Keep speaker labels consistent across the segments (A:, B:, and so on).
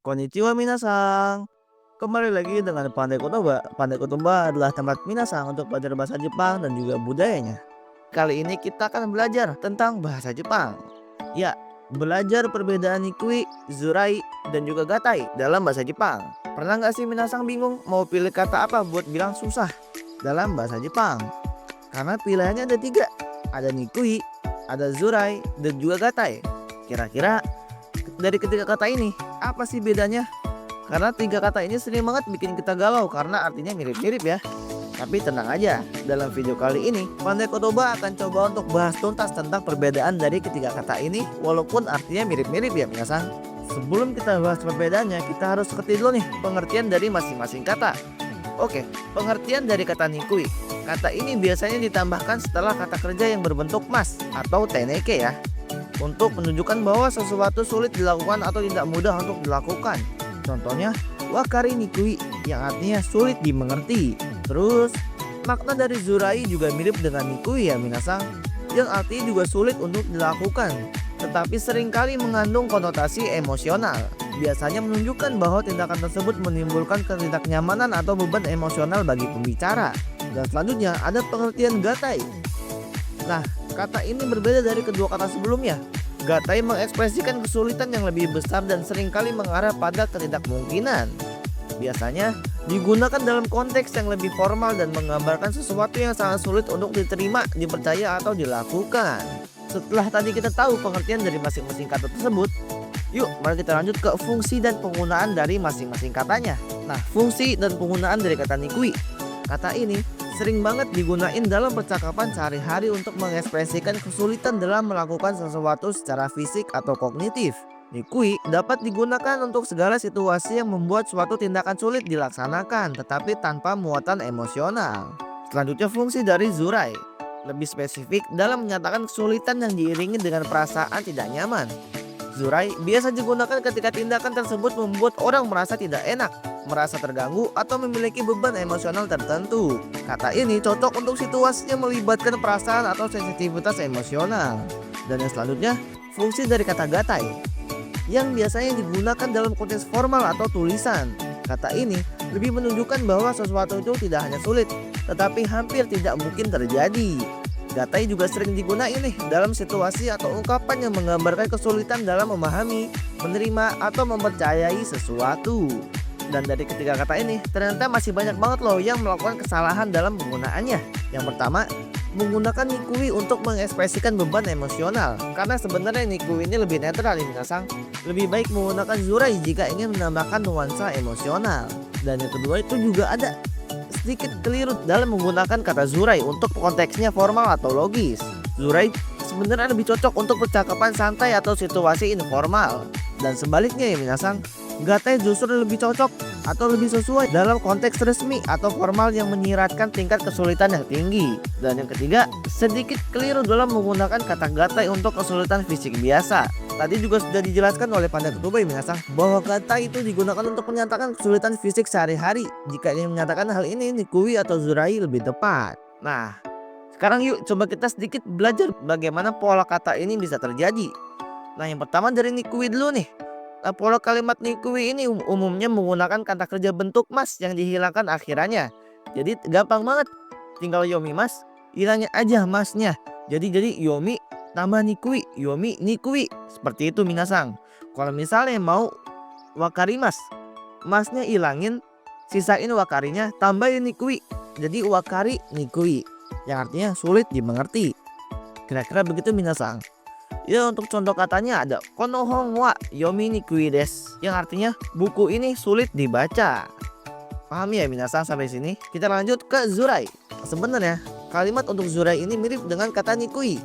A: Konnichiwa minasang. Kembali lagi dengan Pandai Kotoba. Pandai Kotoba adalah tempat minasang untuk belajar bahasa Jepang dan juga budayanya. Kali ini kita akan belajar tentang bahasa Jepang. Ya, belajar perbedaan nikui, zurai, dan juga gatai dalam bahasa Jepang. Pernah nggak sih minasang bingung mau pilih kata apa buat bilang susah dalam bahasa Jepang? Karena pilihannya ada tiga. Ada nikui, ada zurai, dan juga gatai. Kira-kira dari ketiga kata ini, apa sih bedanya? Karena tiga kata ini sering banget bikin kita galau karena artinya mirip-mirip ya. Tapi tenang aja, dalam video kali ini, Pandai Kotoba akan coba untuk bahas tuntas tentang perbedaan dari ketiga kata ini walaupun artinya mirip-mirip ya minasan. Sebelum kita bahas perbedaannya, kita harus ngerti dulu nih pengertian dari masing-masing kata. Oke, pengertian dari kata nikui. Kata ini biasanya ditambahkan setelah kata kerja yang berbentuk mas atau teneke ya, untuk menunjukkan bahwa sesuatu sulit dilakukan atau tidak mudah untuk dilakukan. Contohnya, wakari nikui yang artinya sulit dimengerti. Terus, makna dari zurai juga mirip dengan nikui ya minasang, yang artinya juga sulit untuk dilakukan, tetapi seringkali mengandung konotasi emosional. Biasanya menunjukkan bahwa tindakan tersebut menimbulkan ketidaknyamanan atau beban emosional bagi pembicara. Dan selanjutnya ada pengertian gatai. Nah, kata ini berbeda dari kedua kata sebelumnya. Gatai mengekspresikan kesulitan yang lebih besar dan seringkali mengarah pada ketidakmungkinan. Biasanya digunakan dalam konteks yang lebih formal dan menggambarkan sesuatu yang sangat sulit untuk diterima, dipercaya, atau dilakukan. Setelah tadi kita tahu pengertian dari masing-masing kata tersebut, yuk mari kita lanjut ke fungsi dan penggunaan dari masing-masing katanya. Nah, fungsi dan penggunaan dari kata nikui. Kata ini sering banget digunain dalam percakapan sehari-hari untuk mengekspresikan kesulitan dalam melakukan sesuatu secara fisik atau kognitif. Nikui dapat digunakan untuk segala situasi yang membuat suatu tindakan sulit dilaksanakan tetapi tanpa muatan emosional. Selanjutnya fungsi dari zurai. Lebih spesifik dalam menyatakan kesulitan yang diiringi dengan perasaan tidak nyaman. Zurai biasa digunakan ketika tindakan tersebut membuat orang merasa tidak enak, merasa terganggu, atau memiliki beban emosional tertentu. Kata ini cocok untuk situasi yang melibatkan perasaan atau sensitivitas emosional. Dan yang selanjutnya, fungsi dari kata gatai, yang biasanya digunakan dalam konteks formal atau tulisan. Kata ini lebih menunjukkan bahwa sesuatu itu tidak hanya sulit, tetapi hampir tidak mungkin terjadi. Gatai juga sering digunakan nih dalam situasi atau ungkapan yang menggambarkan kesulitan dalam memahami, menerima, atau mempercayai sesuatu. Dan dari ketiga kata ini ternyata masih banyak banget loh yang melakukan kesalahan dalam penggunaannya. Yang pertama, menggunakan nikui untuk mengekspresikan beban emosional. Karena sebenarnya nikui ini lebih netral ini minasang. Lebih baik menggunakan zurai jika ingin menambahkan nuansa emosional. Dan yang kedua itu juga ada sedikit keliru dalam menggunakan kata zurai untuk konteksnya formal atau logis. Zurai sebenarnya lebih cocok untuk percakapan santai atau situasi informal. Dan sebaliknya ya minasang, gatai justru lebih cocok atau lebih sesuai dalam konteks resmi atau formal yang menyiratkan tingkat kesulitan yang tinggi. Dan yang ketiga, sedikit keliru dalam menggunakan kata gatai untuk kesulitan fisik biasa. Tadi juga sudah dijelaskan oleh Pandai Kotoba minasang bahwa kata itu digunakan untuk menyatakan kesulitan fisik sehari-hari. Jika ingin menyatakan hal ini, nikui atau zurai lebih tepat. Nah, sekarang yuk coba kita sedikit belajar bagaimana pola kata ini bisa terjadi. Nah, yang pertama dari nikui dulu nih. Nah, pola kalimat nikui ini umumnya menggunakan kata kerja bentuk mas yang dihilangkan akhirannya. Jadi gampang banget. Tinggal yomi mas, hilangnya aja masnya. Jadi yomi tambah nikui, yomi nikui. Seperti itu minasang. Kalau misalnya mau wakari mas, masnya ilangin, sisain wakarinya, tambahin nikui. Jadi wakari nikui, yang artinya sulit dimengerti. Kira-kira begitu minasang. Ya, untuk contoh katanya ada konohon wa yomi nikui desu, yang artinya buku ini sulit dibaca. Paham ya minasang sampai sini? Kita lanjut ke zurai. Sebenarnya kalimat untuk zurai ini mirip dengan kata nikui,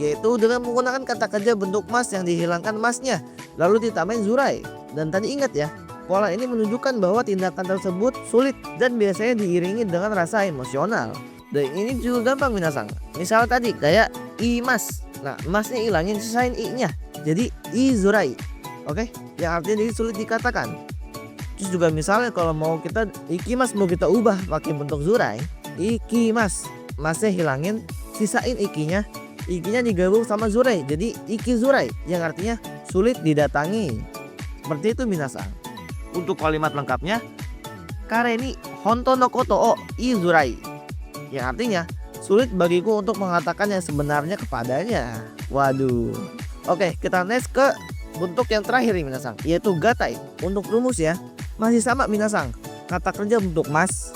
A: yaitu dengan menggunakan kata kerja bentuk mas yang dihilangkan masnya lalu ditambahin zurai. Dan tadi ingat ya, pola ini menunjukkan bahwa tindakan tersebut sulit dan biasanya diiringi dengan rasa emosional. Dan ini juga gampang minasang. Misal tadi kayak imas. Nah, masnya ilangin, sisain i-nya. Jadi izurai. Oke, yang artinya jadi sulit dikatakan. Terus juga misalnya kalau mau kita ikimas mau kita ubah pakai bentuk zurai, ikimas. Masnya hilangin, sisain ikinya. Ikinya digabung sama zurai. Jadi iki zurai yang artinya sulit didatangi. Seperti itu minasang. Untuk kalimat lengkapnya, kare ni honto no koto o izurai, yang artinya sulit bagiku untuk mengatakan yang sebenarnya kepadanya. Waduh. Oke, kita next ke bentuk yang terakhir nih minasang, yaitu gatai. Untuk rumus ya, masih sama minasang. Kata kerja bentuk mas,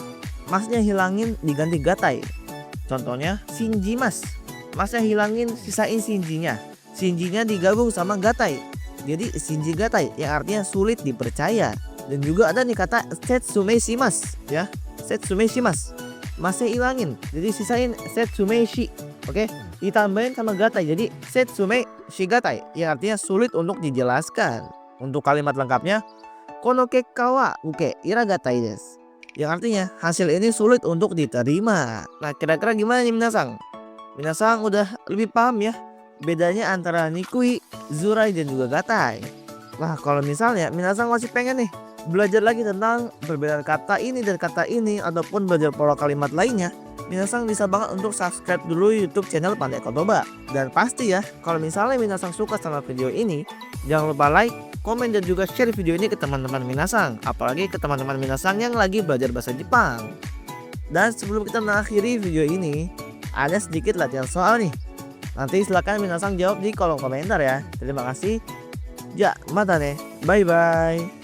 A: masnya hilangin diganti gatai. Contohnya shinji mas, masnya hilangin sisain shinjinya. Shinjinya digabung sama gatai, jadi shinji gatai, yang artinya sulit dipercaya. Dan juga ada nih kata setsume shimasu ya, setsume shimasu, masnya hilangin, jadi sisain setsume shi. Oke, ditambahin sama gatai jadi setsume shigatai, yang artinya sulit untuk dijelaskan. Untuk kalimat lengkapnya, kono kekka wa uke iragatai desu, yang artinya hasil ini sulit untuk diterima. Nah, kira-kira gimana nih minasang? Minasang udah lebih paham ya bedanya antara nikui, zurai, dan juga gatai. Nah, kalau misalnya minasang masih pengen nih belajar lagi tentang perbedaan kata ini dan kata ini, ataupun belajar pola kalimat lainnya, minasang bisa banget untuk subscribe dulu YouTube channel Pandai Kotoba. Dan pasti ya, kalau misalnya minasang suka sama video ini, jangan lupa like, komen, dan juga share video ini ke teman-teman minasang, apalagi ke teman-teman minasang yang lagi belajar bahasa Jepang. Dan sebelum kita mengakhiri video ini, ada sedikit latihan soal nih. Nanti silahkan minasang jawab di kolom komentar ya. Terima kasih. Ja, mata ne. Bye bye.